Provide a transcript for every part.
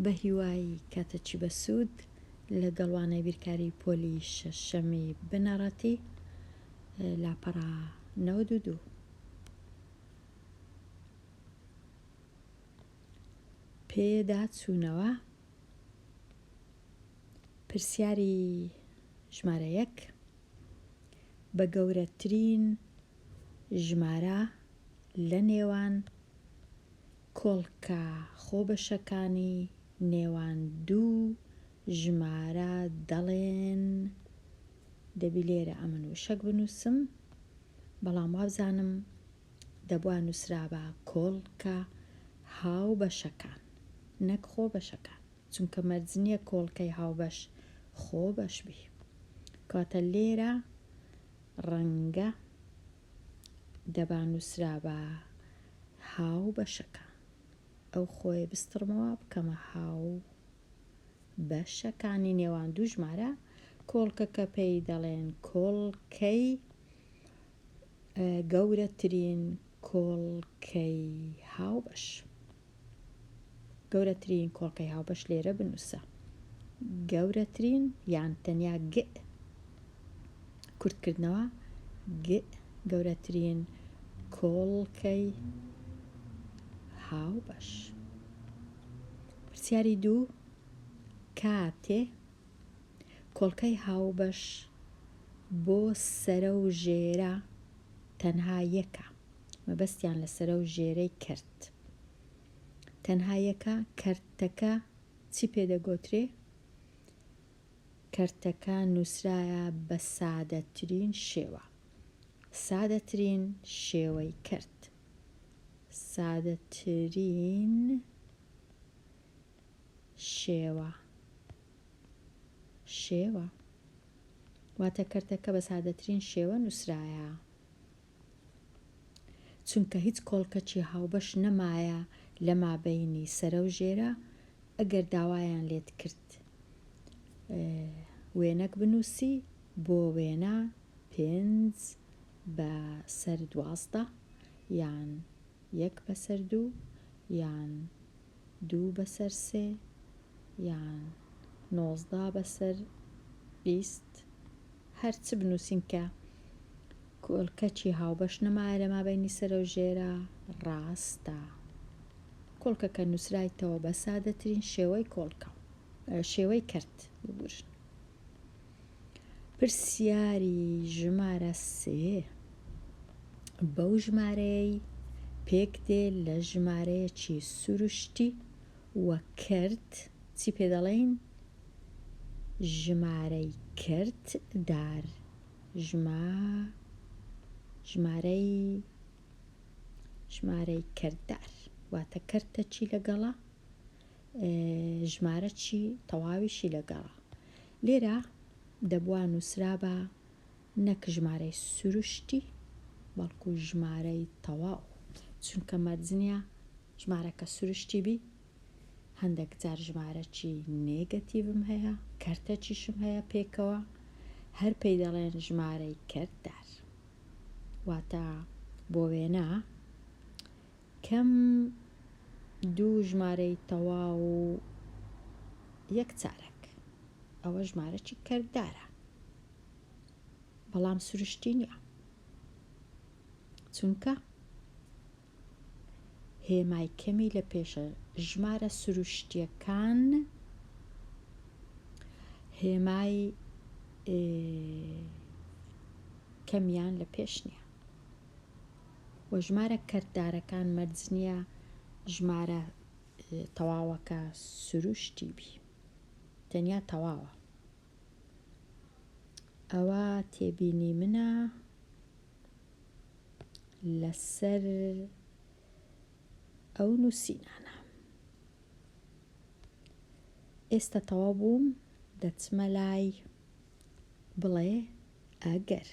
بە هیوای کاتەچی بەسوود لەگەڵوانەی بیرکاری پۆلی شەشەمی بنەڕەتی لاپەڕا 92. پێدا چوونەوە پرسیاری ژمارە 1 بە گەورەترین ژمارە لە نێوان کۆڵکە خۆبەشەکانی نێوان دوو ژمارە دەڵێن. دەبی لێرە ئەمن وشەک بنووسم، بەڵام وابزانم دەبوا نووسرا بە کۆڵکە هاوبەشەکان نەک خۆبەشەکان، چونکە مەرج نییە کۆڵکەی هاوبەش خۆبەش بی. کاتە لێرە ڕەنگە دەبا نووسرا بە هاوبەشەکان، ئەو خۆی بستڕمەوە بکەمە هاوبەشەکانی نێوان دوو ژمارە. کۆڵکەکە پێی دەڵێن کۆڵکەی گەورەترین کۆڵکەی هاوبەش. گەورەترین کۆڵکەی هاوبەش لێرە بنووسە، گەورەترین یان تەنیا گ کورتکردنەوە گ گەورەترین کۆڵکەی هاوبەش. پرسیاری 2 کاتێ کۆڵکەی هاوبەش بۆ سەرە و ژێرە تەنها یەکە، مەبەستیان لە سەرە و ژێرەی کەرت تەنها یەکە، کەرتەکە چی پێدەگۆترێ؟ کەرتەکە نووسرایە بە سادەترین شێوە، سادەترین شێوەی کەرت، سادەترین شێوە واتە کەرتەکە بە سادەترین شێوە نووسرایە، چونکە هیچ کۆڵکەکی هاوبەش نەمایە لە مابەینی سەرە و ژێرە. ئەگەر داوایان لێت کرد وێنەک بنووسی، بۆ وێنە 5 بەسەر 12 یان 1 بەسەر 2 یان 2 بەسەر 3 یان 19 بەسەر 20 هەرچ بنووسین کە کۆڵکەکی هاوبەش نەمایە لە مابەینی سەرە و ژێرە ڕاستە. کۆڵکەکە نووسرایتەوە بە سادەترین شێوەی کۆڵکە شێوەی کەرت. ببورن. پرسیاری ژمارە 3 بەو ژمارەی پێک دێ لە ژمارەیەکی سروشتی وە کەرت چی پێ دەڵێن؟ ژمارەی کەرت دار، ژمارەی کەرتدار واتە کەرتە چی لەگەڵە، ژمارە چی تەواویشی لەگەڵە. لێرە دەبوا نووسرا بە نەک ژمارەی سروشتی بەڵکو ژمارەی تەواو، چونکە مەرجنیە ژمارەکە سروشتی بی. هەندێک جار ژمارەکی نێگەتیڤم هەیە، کەرتەچیشم هەیە پێکەوە، هەر پێی دەڵێن ژمارەی کەرتدار. واتە بۆ وێنە کەم دوو ژمارەی تەواو و 1 چارەک ئەوە ژمارەی کەرتدارە، بەڵام سروشتی نییە، چونکە هێمای کەمی لە پێشە. ژمارە سروشتیەکان هێمای کەمیان لە پێش نییە، و ژمارە کەرتدارەکان مەرج نییە ژمارە تەواوەکە سروشتی بی، تەنیا تەواوە. ئەوە تێبینی منە لەسەر ئەو نووسینانە. ئێستا تەواو بووم، دەچمە لای بڵێ ئەگەر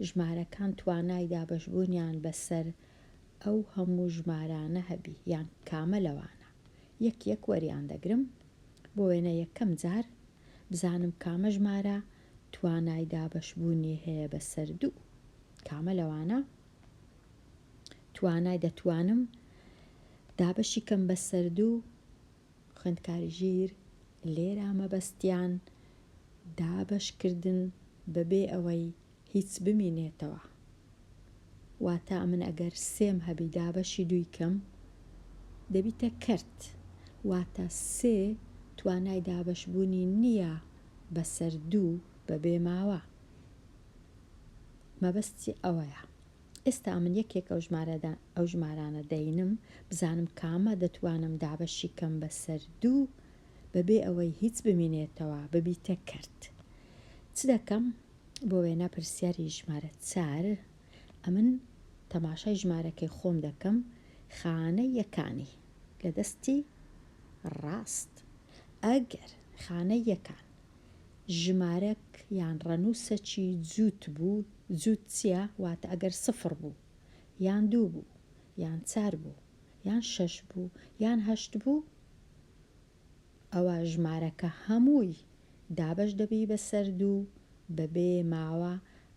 ژمارەکان توانای دابەشبوونیان بەسەر ئەو هەموو ژمارانە هەبی یان کامە لەوانە یەک وەریان دەگرم، بۆ وێنە یەکەم جار بزانم کامە ژمارە توانای دابەشبوونی هەیە بەسەر 2 کامە لەوانە دەتوانم دابەشی کەم بەسەر 2 خوێندکاری ژیر لێرە مەبەستیان دابەشکردن بەبێ ئەوەی هیچ بمینێتەوە. واتە من ئەگەر سێم هەبی دابەشی دووی کەم دەبیتە کەرت، واتە سێ توانای دابەشبوونی نییە بەسەر دوو بەبێ ماوە. مەبەستی ئەوەیە. ئێستا من یەکێک ئەو ژمارانە دەینم بزانم کامە دەتوانم دابەشی کەم بەسەر دوو بەبێ ئەوەی هیچ بمینێتەوە ببیتە کەرت. چ دەکەم؟ بۆ وێنە پرسیاری ژمارە 4 ئەمن تەماشای ژمارەکەی خۆم دەکەم خانە یەکانی لە دەستی ڕاست. ئەگەر خانە یەکان ژمارەک یان ڕەنووسەکی جووت بوو، جووت چییە؟ واتە ئەگەر 0 بوو یان 2 بوو یان 4 بوو یان 6 بوو یان 8 بوو، ئەوە ژمارەکە هەمووی دابەش دەبی بەسەر دوو بەبێ ماوە.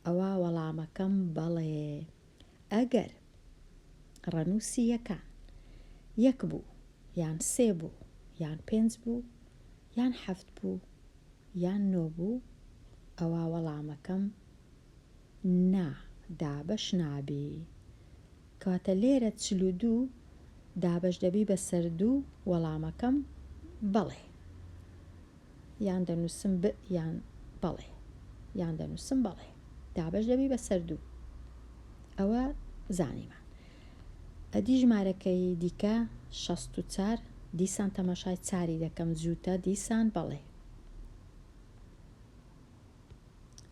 ئەوە وەڵامەکەم بەڵێ. ئەگەر ڕەنووسی یەکان 1 بوو یان 3 بوو یان 5 بوو یان 7 بوو یان 9 بوو، ئەوە وەڵامەکەم نا، دابەش نابی. کەواتە لێرە 42 دابەش دەبی بەسەر دوو، وەڵامەکەم بەڵێ. یان دەنووسم ب یان بەڵێ، یان دەنووسم بەڵێ، دابەش دەبی بەسەر دوو. ئەوە زانیمان. ئەدی ژمارەکەی دیکە 64 دیسان تەماشای 4 دەکەم جووتە، دیسان بەڵێ.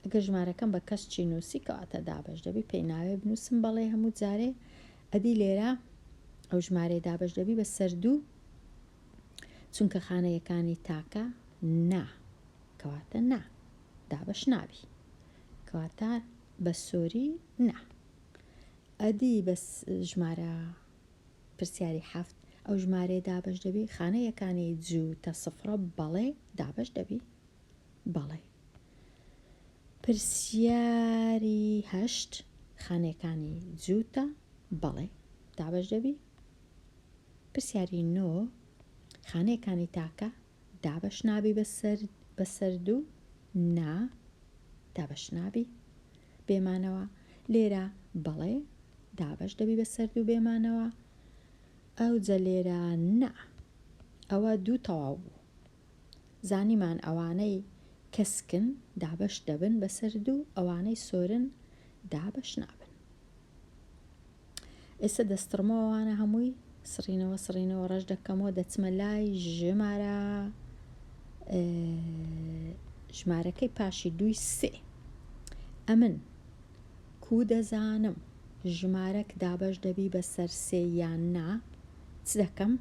ئەگەر ژمارەکەم بە کەسچی نووسی کەواتە دابەش دەبی پێی ناوێ بنووسم بەڵێ هەموو جارێ. ئەدی لێرە ئەو ژمارەی دابەش دەبی بەسەر دوو چونکە خانەیەکانی تاکە نا، کەواتە نا، دابەش نابی، کەواتە بە سۆری نا. ئەدی بە ژمارە پرسیاری 7 ئەو ژمارەی دابەش دەبی خانەیەکانی جووتە 0 بەڵێ، دابەش دەبی بەڵێ. پرسیاری 8 خانەیەکانی جووتە بەڵێ، دابەش دەبی. پرسیاری 9 خانەیەکانی تاکە دابەش نابی بەسەر دوو، نا، دابەش نابی بێمانەوە. لێرە بەڵێ دابەش دەبی بەسەر دوو بێمانەوە. ئەو جە لێرە نا، ئەوە دوو تەواو بوو. زانیمان ئەوانەی کەسکن دابەش دەبن بەسەر دوو، ئەوانەی سۆرن دابەش نابن. ئێستا دەستڕمەوەوانە هەمووی سڕینەوە ڕەش دەکەمەوە، دەچمە لای ژمارەکەی پاشی دووی 3. ئەمن کو دەزانم ژمارەک دابەش دەبی بەسەر 3 یان نا، چ دەکەم؟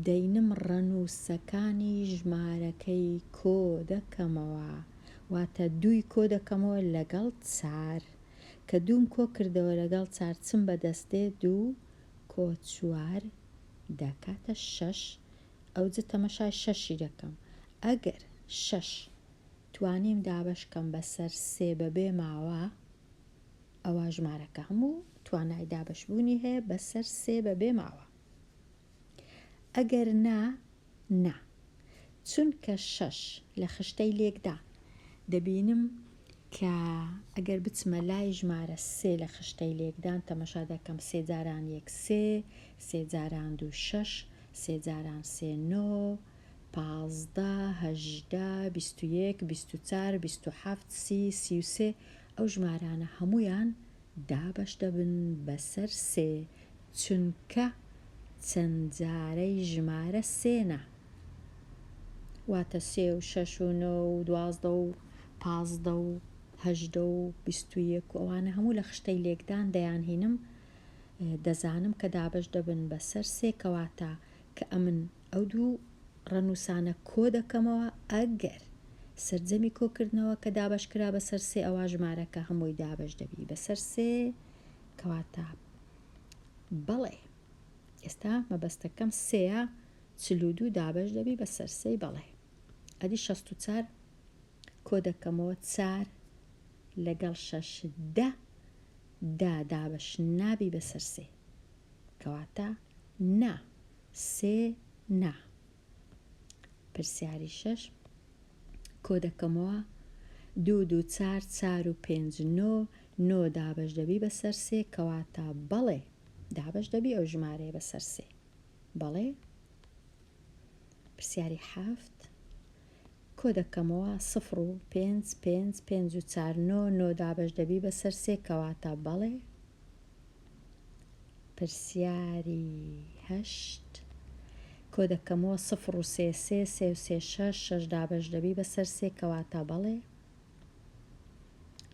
دەینم ڕەنووسەکانی ژمارەکەی کۆ دەکەمەوە، واتە دووی کۆ دەکەمەوە لەگەڵ 4 کە دووم کۆ کردەوە لەگەڵ 4 چم بەدەستێ 2 کۆ 4 دەکاتە 6. ئەو جە تەمەشای 6 دەکەم. ئەگەر 6 توانیم دابەشکەم بەسەر 3 بەبێ ماوە، ئەوە ژمارەکە هەموو توانای دابەشبوونی هەیە بەسەر 3 بەبێ ماوە. ئەگەر نا، چونکە 6 لە خشتەی لێکدا دەبینم کە ئەگەر بچمە لای ژمارە 3 لە خشتەی لێکدان تەمەشا دەکەم 3 جاران 1 3، 3 جاران 2 6، 3 جاران 3 9، 15 18 21 24 27 30 33. ئەو ژمارانە هەمویان دابەش دەبن بەسەر 3 چونکە چەند جارەی ژمارە 3 واتە 3 و 6 و 9 و 12 و 15 و 18 و 21 و ئەوانە هەموو لە خشتەی لێکدان دەیانهینم، دەزانم کە دابەش دەبن بەسەر 3. کەواتە کە ئەمن ئەو دوو ڕەنووسانە کۆ دەکەمەوە. ئەگەر سەرجەمی کۆکردنەوە کە دابەش کرا بەسەر 3 ئەوە ژمارەکە هەمووی دابەش دەبی بەسەر 3، کەواتە بەڵێ. ئێستا مەبەستەکەم 3ە، 42 دابەش دەبی بەسەر 3 بەڵێ. ئەدی 64 کۆ دەکەمەوە 4 لەگەڵ 6 دابەش نابی بەسەر 3، کەواتە نا، 3 نا. پرسیاری 6 کۆ دەکەمەوە 2 2 4 4 و 5 9 9 دابش دەبی بەسەر 3 کەواتە بەڵێ دابش دەبی ئەو ژمارەیە بەسەر 3 بەڵێ. پرسیاری 7 کۆ دەکەمەوە 0 و 5 5 5 و 4 9 9 دابش دەبی بەسەر 3 کەواتە بەڵێ. پرسیاری 8 کۆ دەکەمەوە 0 و 3 3 3 و 3 6 6 دابش دەبی بەسەر 3 کەواتە بەڵێ.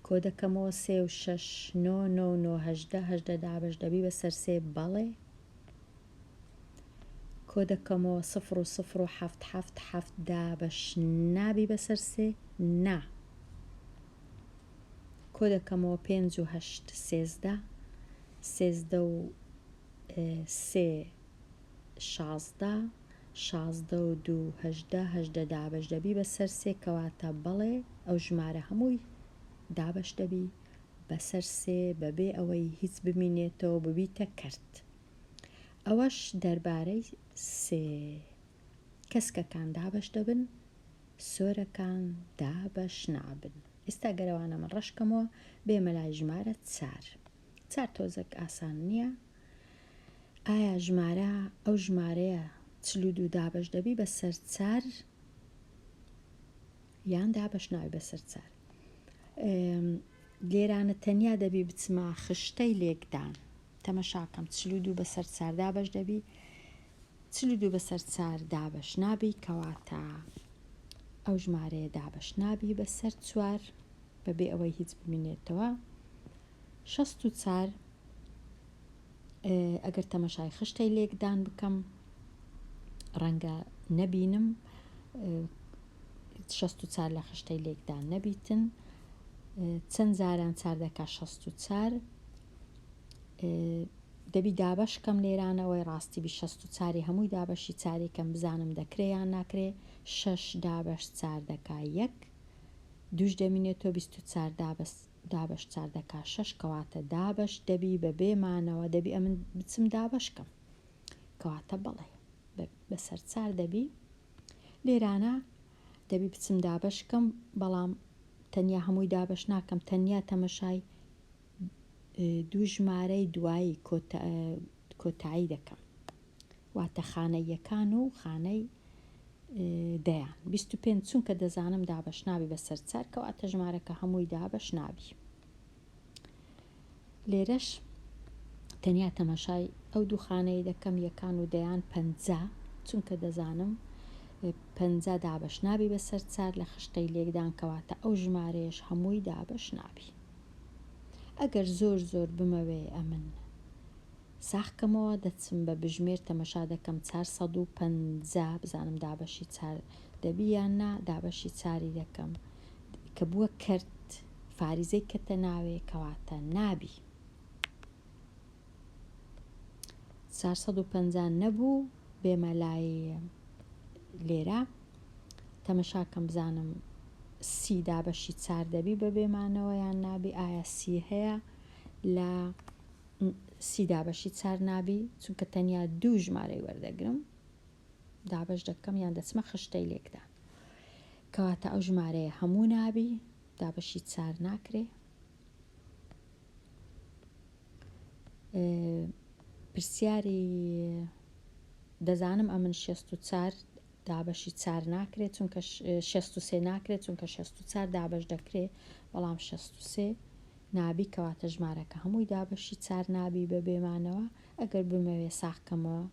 کۆ دەکەمەوە 3 و 6 9 9 9 18 18 دابش دەبی بەسەر 3 بەڵێ. کۆ دەکەمەوە 0 و 0 و 7 7 7 دابش نابی بەسەر 3 نا. کۆ دەکەمەوە 5 و 8 13 13 و 3 16 16 و 2 18 18 دابش دەبی بەسەر 3 کەواتە بەڵێ ئەو ژمارە هەمووی دابش دەبی بەسەر 3 بەبێ ئەوەی هیچ بمینێتەوە ببیتە کەرت. ئەوەش دەربارەی سێ کەسکەکان دابش دەبن سۆرەکان دابش نابن. ئێستا گەرەوانە من ڕەشکەمەوە بێمە لای ژمارە 4 تۆزێک ئاسان نییە. ئایا ژمارە ئەو ژمارەیە 42 دابش دەبی بەسەر 4 یان دابش ناوی بەسەر 4 لێرانە تەنیا دەبی بچمە خشتەی لێکدان تەمەشاکەم 42 بەسەر 4 دابش دەبی 42 بەسەر 4 دابش نابی کەواتە ئەو ژمارەیە دابش نابی بەسەر 4 بەبێ ئەوەی هیچ بمینێتەوە. 64 ئەگەر تەمەشای خشتەی لێکدان بکەم ڕەنگە نەبینم 64 لە خشتەی لێکدان نەبیتن چەند جاران 4 دەکا 64 دەبی دابشکەم لێرانەوەی ڕاستی بی 64 هەمووی دابشی چارێکم بزانم دەکرێ یان ناکرێ 6 دابش 4 دەکا 1 دوش دەمینێتەوە 24 دابش 4 دەکا 6 کەواتە دابش دەبی بە بێمانەوە دەبی ئەمن بچم دابشکەم کەواتە بەڵێ بەسەر 4 دەبی. لێرانە دەبی بچم دابشکەم بەڵام تەنیا هەمووی دابش ناکەم تەنیا تەمەشای دوو ژمارەی دوایی کۆتایی دەکەم واتە خانەی یەکان و خانەی دەیان 25 چونکە دەزانم دابش نابی بەسەر 4 کەواتە ژمارەکە هەمووی دابش نابی. لێرەش تەنیا تەمەشای ئەو دوو خانەی دەکەم یەکان و دەیان 50 چونکە دەزانم 50 دابش نابی بەسەر 4 لە خشتەی لێکدان کەواتە ئەو ژمارەیەش هەمووی دابش نابی. ئەگەر زۆر زۆر بمەوێ ئەمن ساخکەمەوە دەچم بە بژمێر تەمەشا دەکەم 450 بزانم دابشی 4 دەبی یان نا دابشی 4 دەکەم کە بووە کەرت فاریزەی کەتە ناوێ کەواتە نابی 450 نەبوو بێمە لای لێرە تەمەشاکەم بزانم سی دابشی 4 دەبی بە بێمانەوە یان نابی ئایا سی هەیە لە سی دابشی 4 نابی چونکە تەنیا دوو ژمارەی وەردەگرم دابش دەکەم یان دەچمە خشتەی لێکدان کەواتە ئەو ژمارەیە هەموو نابی دابشی 4 ناکرێ. پرسیاری دەزانم ئەمن 64 دابشی 4 ناکرێت چونکە 63 ناکرێت چونکە 64 دابش دەکرێت بەڵام 63 نابی کەواتە ژمارەکە هەمووی دابشی 4 نابی بە بێمانەوە. ئەگەر بمەوێ ساخکەمەوە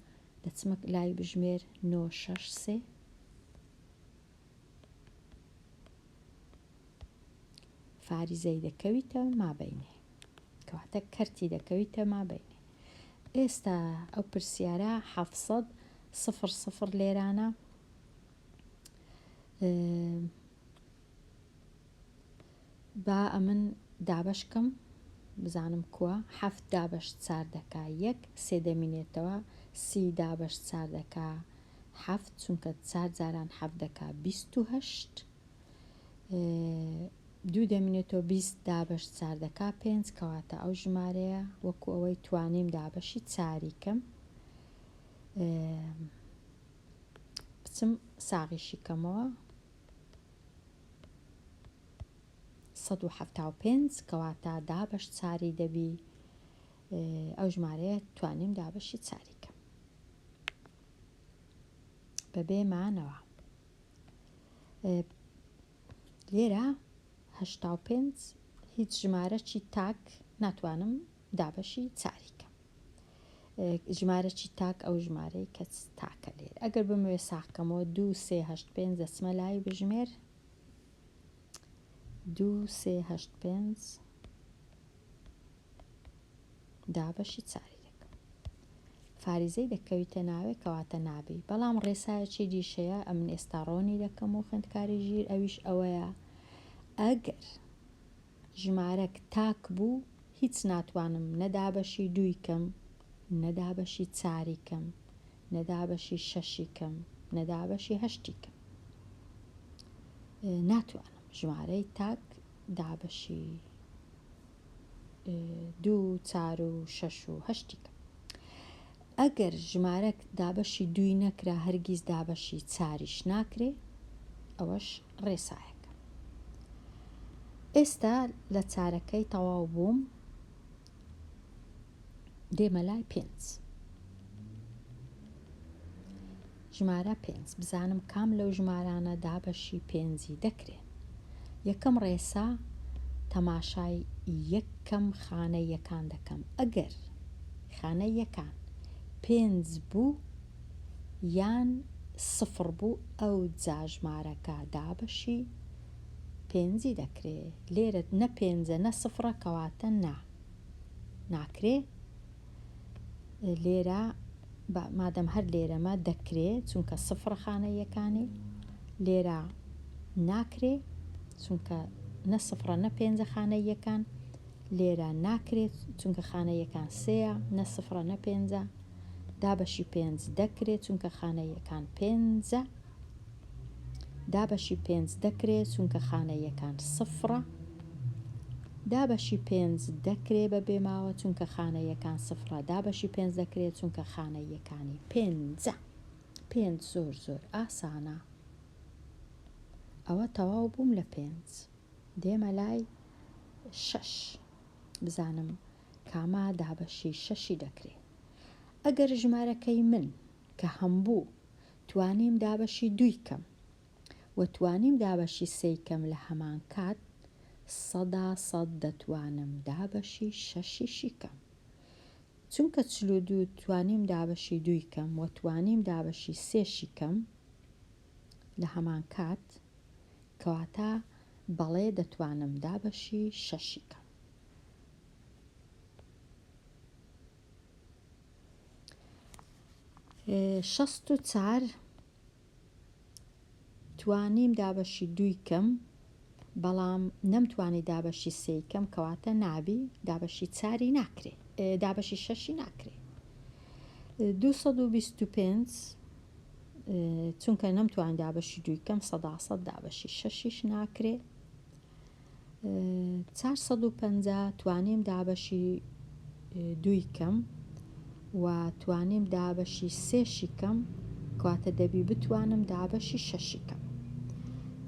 دەچمە لای بژمێر 963 فاریزەی دەکەویتە مابینێ کەواتە کەرتی دەکەویتە مابینێ. ئێستا ئەو پرسیارە 700 00 لێرانە با ئەمن دابشکەم بزانم کووە 7 دابش 4 دەکا 1 سێ دەمینێتەوە 30 دابش 4 دەکا 7 چونکە 4 جاران 7 دەکا 28 دوو دەمینێتەوە 20 دابش 4 دەکا 5 کەواتە ئەو ژمارەیە وەکو ئەوەی توانیم دابشی 4 کەم دەچم ساغیشی کەمەوە 175 کەواتە دابەش چاری دەبی ئەو ژمارەیە توانیم دابەشی چاریکەم بەبێ مانەوە لێرە 85 هیچ ژمارەی تاک ناتوانم دابەشی چاریکەم ژمارەی تاک ئەو ژمارەی کە تاکە لێر ئەگەر بمەوێ ساقەمەوە 2 3 8 5 دەچمە لای بژمێر 2 3 8 5 دابەشی چاری دەکەم فاریزەی دەکەویتە ناوێ کەواتە نابی بەڵام ڕێسایەکی دیشەیە ئەم ئێستا ڕۆنی دەکەم و خوێندکاری ژیر ئەویش ئەوەیە ئەگەر ژمارەک تاک بوو هیچ ناتوانم نەدابەشی دوویکەم نەدابەشی چاریکەم نەدابەشی شەشیکەم نەدابەشی هەشتیکەم ناتوانم ژمارەی تاک دابەشی 2 4 و 6 و هەشتیکەم ئەگەر ژمارەك دابەشی دووی نەکرا هەرگیز دابەشی چاریش ناکرێ ئەوەش ڕێسایەکە ئێستا لە چارەکەی تەواو بووم دێمە لای 5 ژمارە 5 بزانم کام لەو ژمارانە دابەشی 5 دەکرێن یەکەم ڕێسا تەماشای یەکەم خانە یەکان دەکەم ئەگەر خانە یەکان 5 بوو یان 0 بوو ئەو جا ژمارەکە دابەشی 5 دەکرێت لێرە نە 5 نە 0 کەواتە ناکرێ لێرە مادەم هەر لێرەمە دەکرێت چونکە 0 خانە یەکانی لێرە ناکرێ چونکە نە 0 نە 5 خانە یەکان لێرە ناکرێت چونکە خانە یەکان 3 نە 0 نە 5 دابەشی 5 دەکرێت چونکە خانە یەکان 5 دابەشی 5 دەکرێت چونکە خانە یەکان 0 دابەشی 5 دەکرێت بە بێماوە چونکە خانە یەکان 0 دابەشی 5 دەکرێت چونکە خانە یەکانی 5 زۆر ئاسانە ئەوە تەواو بووم لە 5 دێمە لای 6 بزانم کاما دابەشی 6 دەکرێت ئەگەر ژمارەکەی من کە هەمبوو توانیم دابەشی دوویکەم و توانیم دابەشی سێیکەم لە هەمان کات 100% دەتوانم دابەشی 6 کەم چونکە 42 توانیم دابەشی دوویکەم و توانیم دابەشی 3 کەم لە هەمان کات کەواتە بەڵێ دەتوانم دابەشی 6 کەم 64 توانیم دابەشی دوویکەم بەڵام نەمتوانی دابەشی سێیکەم کەواتە نابی دابەشی چاری ناکرێ دابەشی 6 ناکرێ 225 چونکە نەمتوان دابەشی دوویکەم 100% دابەشی 6 ناکرێ 450 توانیم دابەشی دوویکەم و توانیم دابەشی 3 کەم کەواتە دەبی بتوانم دابەشی 6 کەم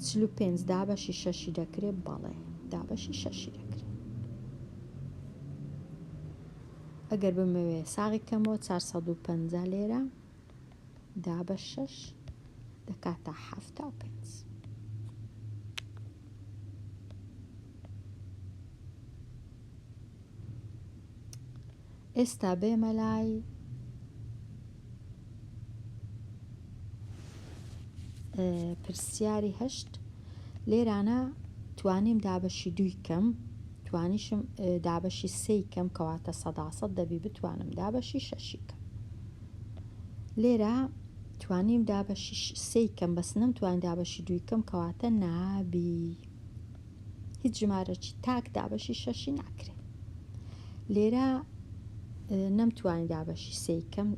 45 دابەشی 6 دەکرێت بەڵێ دابەشی 6 دەکرێت ئەگەر بمەوێ ساغی کەمەوە 450 لێرە دابە 6 دەکاتە 75 ئێستا بێمە لای پرسیاری 8 لێرانە توانیم دابەشی دوویکەم توانیشم دابەشی 3 کەم کەواتە 100% دەبی بتوانم دابەشی 6 کەم لێرە توانیم دابەشی 3 کەم بەس نەمتوان دابەشی دوویکەم کەواتە نابی هیچ ژمارەی تاک دابەشی 6 ناکرێت لێرە نەمتوانی دابەشی 3 کەم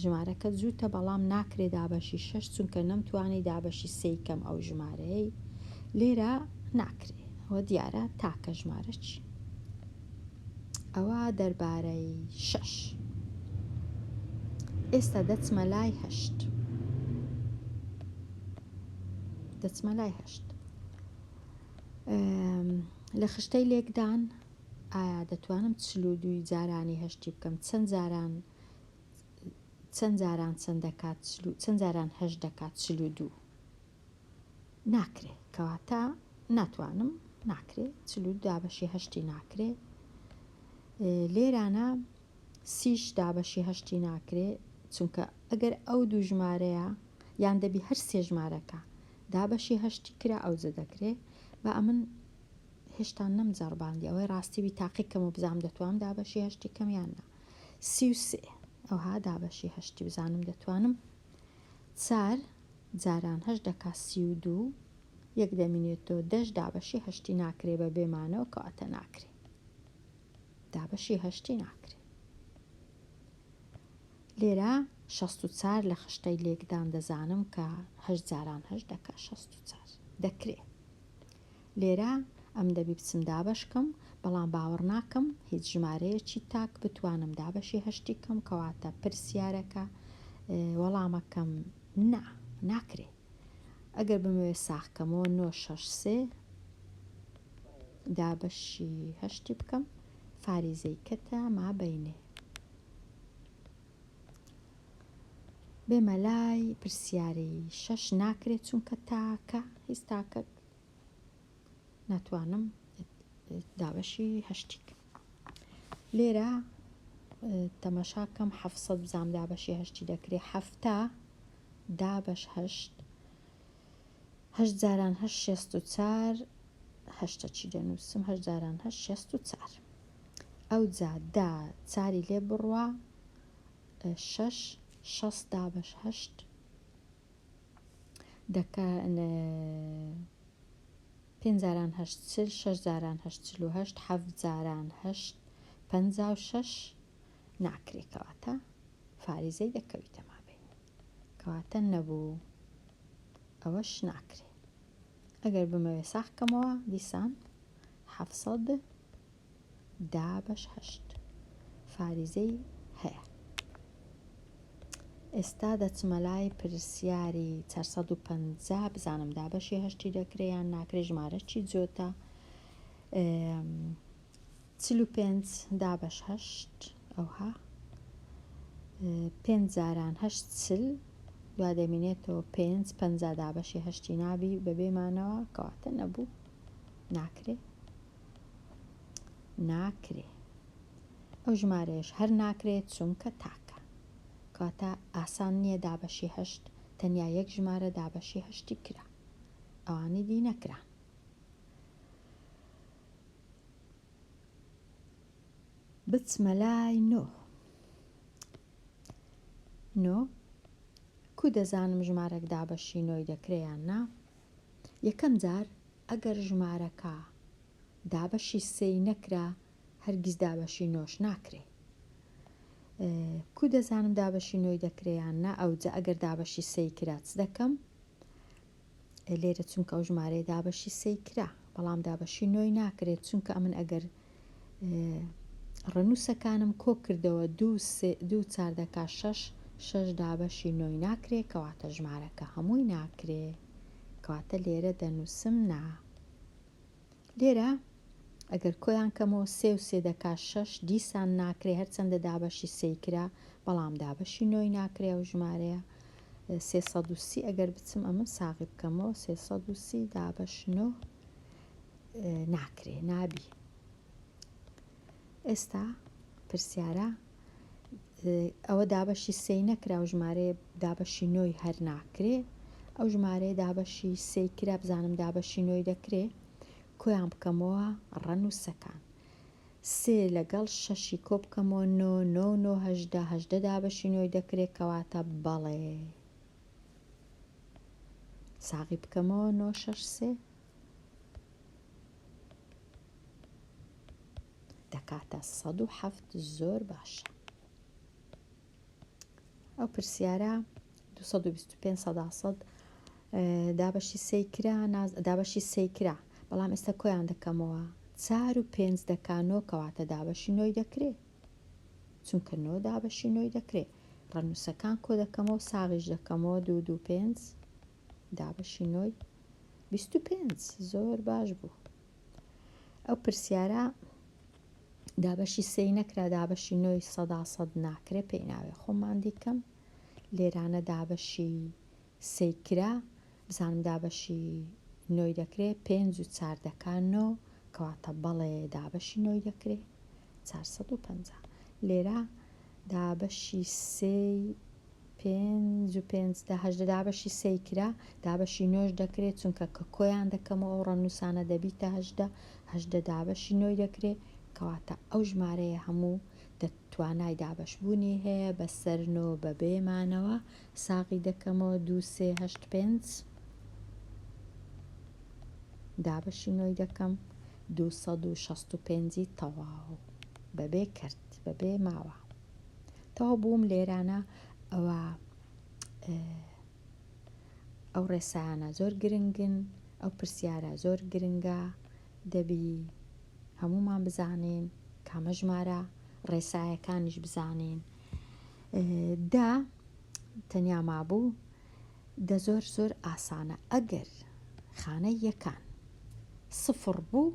ژمارەکە جووتە بەڵام ناکرێ دابەشی 6 چونکە نەمتوانی دابەشی 3 کەم ئەو ژمارەیە لێرە ناکرێ ئەوە دیارە تاکە ژمارە چی ئەوە دەربارەی 6 ئێستا دەچمە لای 8 دەچمە لای هەشت. لە خشتەی لێکدان ئایا دەتوانم 42 جارانی هەشتی بکەم؟ چەند جاران چەند جاران هەشت دەکات 42؟ ناکرێت، کەواتە ناتوانم، ناکرێت 42 دابەشی هەشتی ناکرێت. لێرانە سیش دابەشی هەشتی ناکرێت، چونکە ئەگەر ئەو دوو ژمارەیە یان دەبی هەر سێ ژمارەکە دابەشی هەشتی کرا ئەوجە دەکرێت. بە ئەمن هێشتا نەمجەڕباندی ئەوەی ڕاستیبی تاقیکەم و بزانم دەتوانم دابەشی هەشتی کەم یان نا. 33 ئەوها دابەشی هەشتی بزانم دەتوانم 4 جاران هەشت دەکات 32 یەک دەمینێتەوە 10 دابەشی هەشتی ناکرێ بە بێمانەوە، کەواتە ناکرێت، دابەشی هەشتی ناکرێت. لێرە 64 لە خشتەی لێکدان دەزانم کە 8 جاران هەشت دەکات 64 دەکرێت. لێرە ئەم دەبی بچم دابەشکەم، بەڵام باوەڕ ناکەم هیچ ژمارەیەکی تاک بتوانم دابەشی هەشتی کەم، کەواتە پرسیارەکە وەڵامەکەم ناکرێت. ئەگەر بمەوێت ساختکەمەوە 963 دابەشی هەشتی بکەم، فاریزەی کەتە مابەینێ. بێمە لای پرسیاری 6 ناکرێت چونکە تاکە، هیچ تاکە ناتوانم دابەشی هەشتی کەم. لێرە تەمەشاکەم 700 بزانم دابەشی هەشتی دەکرێت. 7 دابەش هەشت 8 جاران هەشت 64 هەشتە چی دەنووسم 8 جاران هەشت 64 ئەو جا دا چاری لێ بڕوە 6 60 دابەش هەشت دەکەن 5 جاران هەشت 40 6 جاران هەشت 48 7 جاران هەشت 56 ناکرێت، کەواتە فاریزەی دەکەویتە مابین، کەواتە نەبوو، ئەوەش ناکرێت. ئەگەر بمەوێ ساختکەمەوە دیسان 700 دابەش هەشت فاریزەی هەیە. ئێستا دەچمە لای پرسیاری 450 بزانم دابەشی هەشتی دەکرێت یان ناکرێت، ژمارەی جۆتە. 45 دابەش هەشت ئەوها 5 جاران هەشت 40 دوا دەمینێتەوە 5 دابەشی هەشتی نابی بە بێمانەوە، کەواتە نەبوو، ناکرێت. ئەو ژمارەیەش هەر ناکرێت چونکە تاکە، کەواتە ئاسان نییە دابەشی هەشت تەنیا یەک ژمارە دابەشی هەشتی کرا، ئەوانی دی نەکران. بچمە لای 9 کو دەزانم ژمارەك دابەشی 9 دەکرێت یان نا؟ یەکەم جار ئەگەر ژمارەکە دابەشی 3 نەکرا هەرگیز دابەشی 9ش ناکرێت. کو دەزانم دابەشی 9 دەکرێت یان نا؟ ئەوجا ئەگەر دابەشی 3 کرا چ دەکەم؟ لێرە چونکە ئەو ژمارەیە دابەشی 3 کرا، بەڵام دابەشی 9 ناکرێت، چونکە ئەمن ئەگەر ڕەنووسەکانم کۆ کردەوە 2 4 دەکات 6 دابەشی 9 ناکرێت، کەواتە ژمارەکە هەمووی ناکرێت، کەواتە لێرە دەنووسم نا. لێرە ئەگەر کۆیان کەمەوە 3 و 3 دەکات 6 دیسان ناکرێت، هەرچەندە دابەشی 3 کرا، بەڵام دابەشی 9 ناکرێت. ئەو ژمارەیە 330 ئەگەر بچم ئەمە ساغی بکەمەوە 330 دابەش 9 ناکرێت، نابی. ئێستا پرسیارە ئەوە دابەشی 3 نەکرا و ژمارەیە دابەشی 9 هەر ناکرێت، ئەو ژمارەیە دابەشی 3 کرا بزانم دابەشی 9 دەکرێت، کۆیان بکەمەوە ڕەنووسەکان 3 لەگەڵ 6 کۆ بکەمەوە 9 18 دابەشی 9 دەکرێت، کەواتە بەڵێ. ساغی بکەمەوە 9 6 3 دەکاتە 107 زۆر باشە. ئەو پرسیارە 225 دابەشی 3 کرا، دابەشی 3 کرا، بەڵام ئێستا کۆیان دەکەمەوە 4 و 5 دەکانەوە، کەواتە دابەشی 9 دەکرێت، چونکە 9 دابەشی 9 دەکرێت. ڕەنووسەکان کۆ دەکەمەوە، ساغیش دەکەمەوە 2 5 دابەشی 9 25 زۆر باش بوو. ئەو پرسیارە دابەشی سێی نەکرا، دابەشی 9% ناکرێ پێی ناوێ خۆمان دیکەم. لێرانە دابەشی سێی کرا، بزانم دابەشی 9 دەکرێت 5 و 4 دەکان 9 کەواتە بەڵێ دابەشی 9 دەکرێت 450. لێرە دابەشی سێی 5 و 5 10 دابەشی سێی کرا، دابەشی 9 دەکرێت چونکە کە کۆیان دەکەمەوە ئەو ڕەنووسانە دەبیتە 8 دابەشی 9 دەکرێت کەواتە ئەو ژمارەیە هەموو توانای دابەشبوونی هەیە بەسەر 9 بە بێمانەوە ساغی دەکەمەوە 2 3 8 5 دابەشی 9 دەکەم 265 تەواو بەبێ کرد بەبێ ماوە تەواو بووم. لێرانە ئەو ڕێسایانە زۆر گرنگن، ئەو پرسیارە زۆر گرنگە، دەبی هەمومان بزانین کامە ژمارە ڕێسایەکانیش بزانین. دا تەنیا مابوو دە زۆر زۆر ئاسانە. ئەگەر خانەی یەکان سفر بوو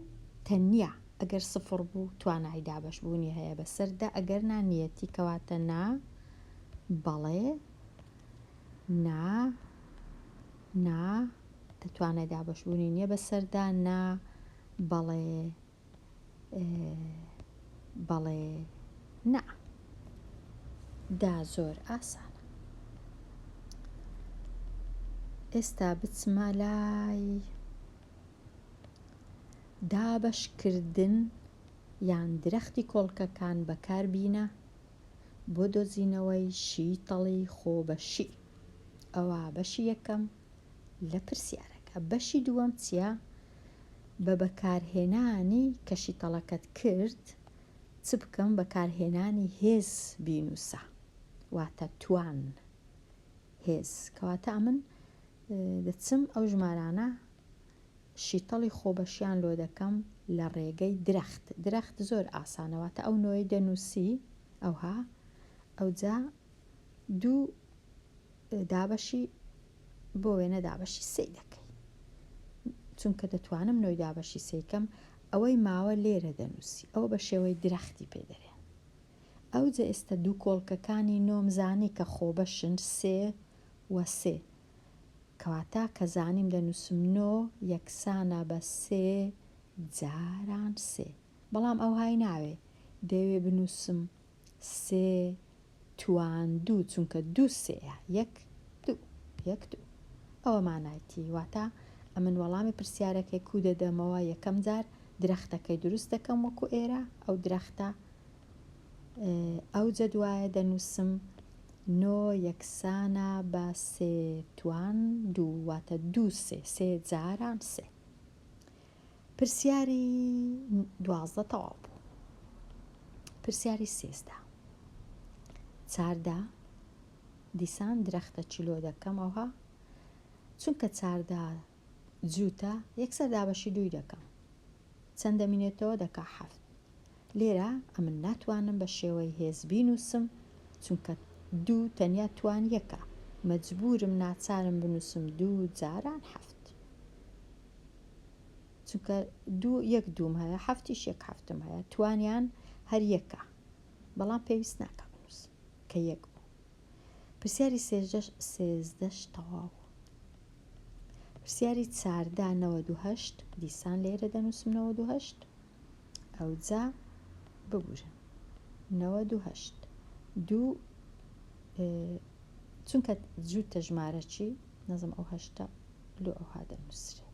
تەنیا ئەگەر سفر بوو توانای دابەشبوونی هەیە بەسەردا، ئەگەر نانیەتی کەواتە نا بەڵێ نا دەتوانێت دابەشبوونی نییە بەسەردا، نا بەڵێ نا. دا زۆر ئاسانە. ئێستا بچمە لای دابەشکردن یان درەختی کۆڵکەکان بەکاربینە بۆ دۆزینەوەی شیتەڵی خۆبەشی. ئەوە بەشی یەکەم لە پرسیارەکە. بەشی دووەم چییە؟ بە بەکارهێنانی کە شیتەڵەکەت کرد چ بکەم؟ بەکارهێنانی هێز بینووسە، واتە توان هێز. کەواتە ئەمن دەچم ئەو ژمارانە شیتەڵی خۆبەشیان لۆ دەکەم لە ڕێگەی درەخت زۆر ئاسانەواتە ئەو نۆی دەنووسی ئەوها ئەوجا دوو دابەشی بۆ وێنە دابەشی سێ دەکەی چونکە دەتوانم نۆی دابەشی سێکەم ئەوەی ماوە لێرە دەنووسی ئەوە بە شێوەی درەختی پێدەرێن. ئەوجا ئێستا دوو کۆڵکەکانی نۆمزانی کە خۆبەشن سێ و سێ کەواتە کە زانیم دەنووسم نۆ یەکسانە بە سێ جاران سێ، بەڵام ئەو های ناوێ دەوێ بنووسم سێ توان دوو چونکە دوو سێە یەک دوو ئەوە مانایەتی. واتە ئەمن وەڵامی پرسیارەکەی کو دەدەمەوە یەکەم جار درەختەکەی دروست دەکەم وەکو ئێرە ئەو درەختە ئەو جەدوایە دەنووسم نۆ یەکسانە بە سێ توان دوو واتە دوو سێ جاران سێ. پرسیاری 12 تەواو بوو. پرسیاری 13 چاردا دیسان درەختە چیلۆ دەکەم ئەوها چونکە چاردا جووتە یەکسەر دابەشی دووی دەکەم چەند دەمینێتەوە دەکا 7. لێرە ئەمن ناتوانم بە شێوەی هێز بینووسم چونکە دوو تەنیا توان یەکە، مەجبورم ناچارم بنووسم دوو جاران 7 چونکە دوو یەک دووم هەیە 7 یەک 7 هەیە توانیان هەر یەکە، بەڵام پێویست ناکە بنووسم کە یەک بوو. پرسیاری 13 تەواو. پرسیاری 14 98 دیسان لێرە دەنووسم 98 ئەوجا ببورن 98 دوو چونکە جووتە ژمارە چی نەزم ئەو هەشتا لۆ ئەوها دەنووسرێ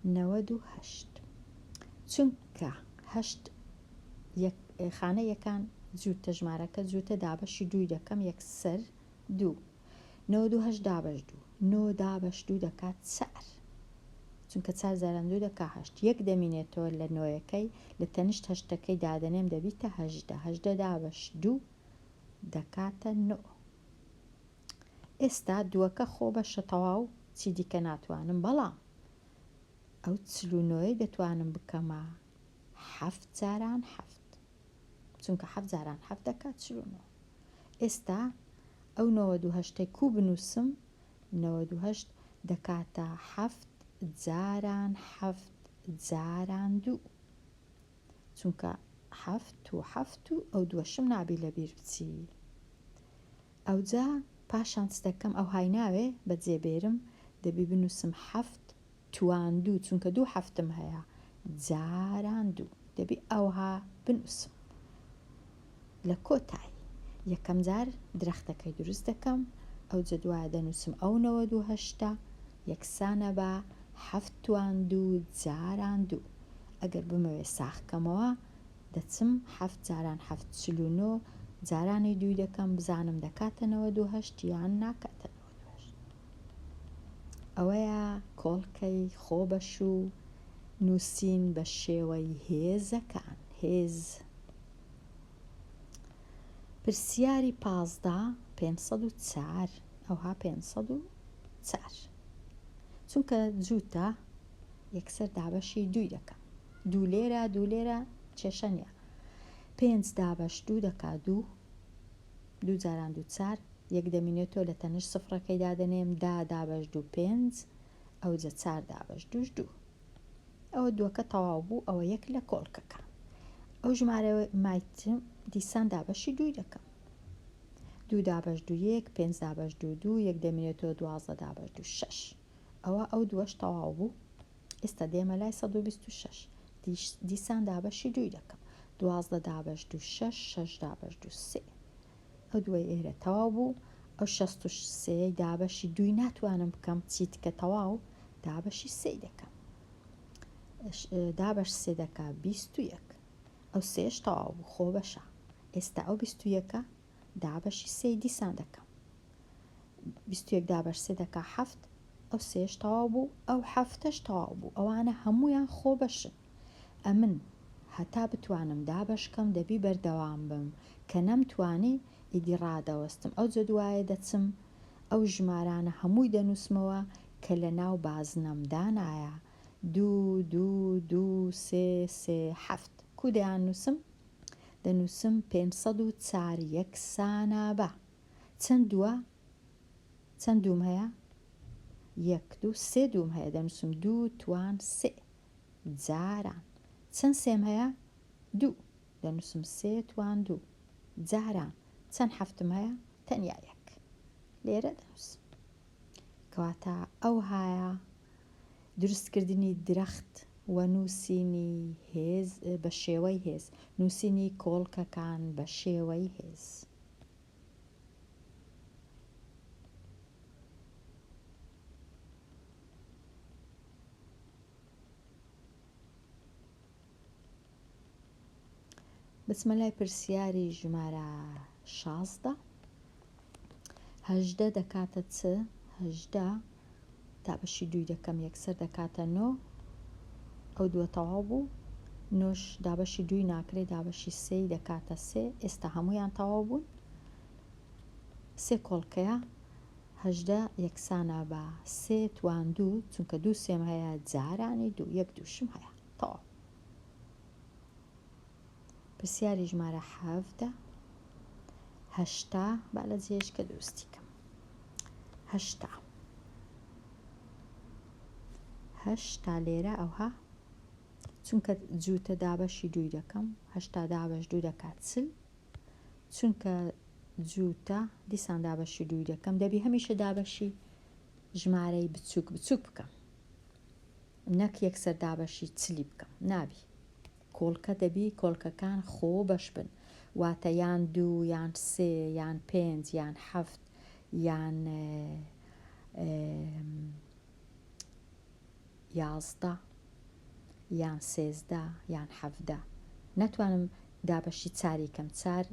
98 چونکە هەشت خانە یەکان جووتە ژمارەکە جووتە دابەشی دووی دەکەم یەکسەر دوو 98 دابەش دوو 9 دابەش دوو دەکات 4 چونکە 4 زاران دوو دەکا 8 یەک دەمینێتەوە لە نۆیەکەی لە تەنیشت هەشتەکەی دادەنێم دەبیتە 8 دابەش دوو دەکاتە 9. ئێستا دووەکە خۆ بەشە تەواو چی دیکە ناتوانم، بەڵام ئەو 49 دەتوانم بکەمە 7 جاران 7 چونکە 7 جاران 7 دەکات 49. ئێستا ئەو 98 کو بنووسم 98 دەکاتە 7 جاران حەفت جاران دوو چونکە حەفت و حەفت و ئەو دووەشم نابی لەبیر بچی. ئەوجا پاشان چ دەکەم ئەو های ناوێ بەجێبێرم دەبی بنووسم حەفت توان دوو چونکە دوو حەفتم هەیە جاران دوو دەبی ئەوها بنووسم. لە کۆتایی یەکەم جار درەختەکەی دروست دەکەم ئەوجا دوایە دەنووسم ئەو 98 یەکسانە بە حەفت توان دوو جاران دوو. ئەگەر بمەوێ ساختکەمەوە دەچم حەفت جاران حەفت 49 جارانی دووی دەکەم بزانم دەکاتە 98 یان ناکاتە 98. ئەوەیە کۆڵکەی خۆبەش و نووسین بە شێوەی هێزەکان. هێز. پرسیاری 15 504 ئەوها 504 چونکە جووتە یەکسەر دابەشی دووی دەکەم دوو لێرە کێشە نییە 5 دابەش دوو دەکا دوو جاران دوو چار یەک دەمینێتەوە لە تەنش سفرەکەی دادەنێم دابەش دوو 5 ئەوجە 4 دابەش دووش دوو ئەوە دووەکە تەواو بوو ئەوە یەک لە کۆڵکەکە. ئەو ژمارە مایتم دیسان دابەشی دووی دەکەم دوو دابەش دوو یەک 5 دابەش دوو دوو یەک دەمینێتەوە 12 دابەش دوو 6 ئەو دووەش تەواو بوو. ئێستا دێمە لای 126 دیسان دابەشی دووی دەکەم 12 دابەش دوو 6 دابەش دوو 3 ئەو دوای ئێرە تەواو بوو. ئەو 63 دابەشی دووی ناتوانم بکەم چیت کە تەواو دابەشی 3 دەکەم دابەش 3 دەکا 21 ئەو سێش تەواو بوو خۆ بەشە. ئێستا ئەو 21 دابەشی 3 دیسان دەکەم 21 دابەش 3 دەکا 7 ئەو سێش تەواو بوو ئەو هەفتەش تەواو بوو ئەوانە هەمویان خۆ بەشن. ئەمن هەتا بتوانم دابەشکەم دەبی بەردەوام بم کە نەمتوانی ئیدی ڕادەوەستم ئەو جە دوایە دەچم ئەو ژمارانە هەمووی دەنووسمەوە کە لە ناو بازنەمدانایە 2 2 2 3 3 7 کو دەیان نووسم دەنووسم 504 یەکسانە بە چەند دووە چەند دووم هەیە 1 2 3 دووم هەیە دەنووسم 2 توان 3 جاران چەند سێم هەیە 2 دەنووسم 3 توان 2 جاران چەند هەفتم هەیە تەنیا 1 لێرە دەنووسم. کەواتە ئەو هایە دروستکردنی درەخت و نووسینی هێز بە شێوەی هێز نووسینی کۆڵکەکان بە شێوەی هێز. بچمە لای پرسیاری ژمارە 16 18 دەکاتە چ 18 دابەشی دووی دەکەم یەکسەر دەکاتە 9 ئەو دووە تەواو بوو 9 دابەشی دووی ناکرێت دابەشی 3 دەکاتە 3 ئێستا هەمویان تەواو بوون 3 کۆڵکەیە 18 یەکسانە بە 3 توان 2 چونکە دوو سێم هەیە جارانی دوو یەک دووشم هەیە تەواو. پرسیاری ژمارە 17 80 با لە جێشکە دروستی کەم 80 لێرە ئەوها چونکە جووتە دابەشی دووی دەکەم 80 دابەش دوو دەکات چل چونکە جووتە دیسان دابەشی دووی دەکەم دەبی هەمیشە دابەشی ژمارەی بچووک بکەم نەک یەکسەر دابەشی چلی بکەم نابی کۆڵکە دەبی کۆڵکەکان خۆ بەش بن واتە یان 2 یان 3 یان 5 یان 7 یان 11 یان 13 یان 17 نەتوانم دابەشی چاری کەم چار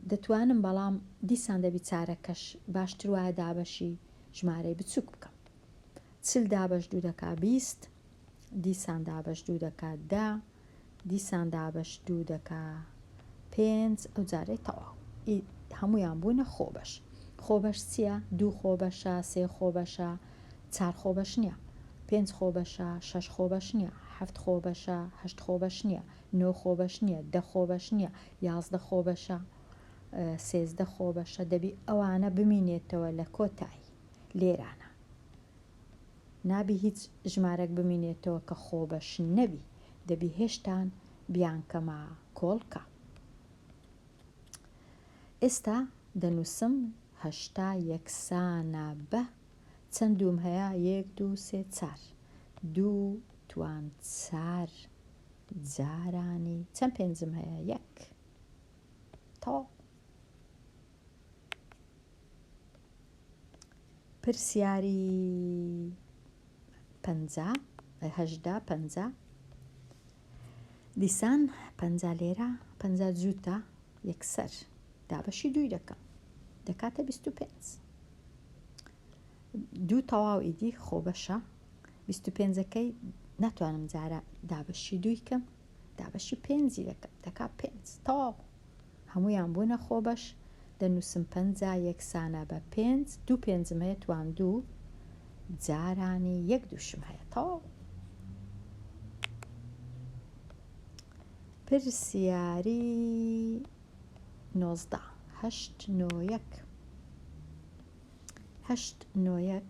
دەتوانم بەڵام دیسان دەبی چارەکەش باشتر وایە دابەشی ژمارەی بچووک بکەم چل دابەش دوو دەکا 20 دیسان دابەش دوو دەکا 10 دیسان دابەش دوو دەکا 5 ئەو جارەی تەواو هەمویان بوونە خۆبەش. خۆبەش چییە؟ 2 خۆبەشە 3 خۆبەشە 4 خۆبەش نییە 5 خۆبەشە 6 خۆبەش نییە 7 خۆبەشە 8 خۆبەش نییە 9 خۆبەش نییە 10 خۆبەش نییە 11 خۆبەشە 13 خۆبەشە دەبی ئەوانە بمینێتەوە لە کۆتایی لێرانە نابی هیچ ژمارەك بمینێتەوە کە خۆبەش نەبی، دەبی هێشتان بیانکەمە کۆڵکە. ئێستا دەنووسم هەشتا یەکسانە بە چەندوم هەیە؟ 1 2 3 4 2 توان 4 جارانی چەند پێنجم هەیە؟ 1 تەواو. پرسیاری 50 دیسان 50 لێرە 50 جووتە یەکسەر دابەشی دووی دەکەم دەکاتە 25 دوو تەواو ئیدی خۆبەشە 25ەکەی ناتوانم جارە دابەشی دووی کەم دابەشی 5 دەکەم دەکا 5 تەواو هەمویان بوونە خۆبەش دەنووسم 50 یەکسانە بە 5 دوو پێنجم هەیە توان 2 جارانی 1 دووشم هەیە تەواو. پرسیاری 19 8 9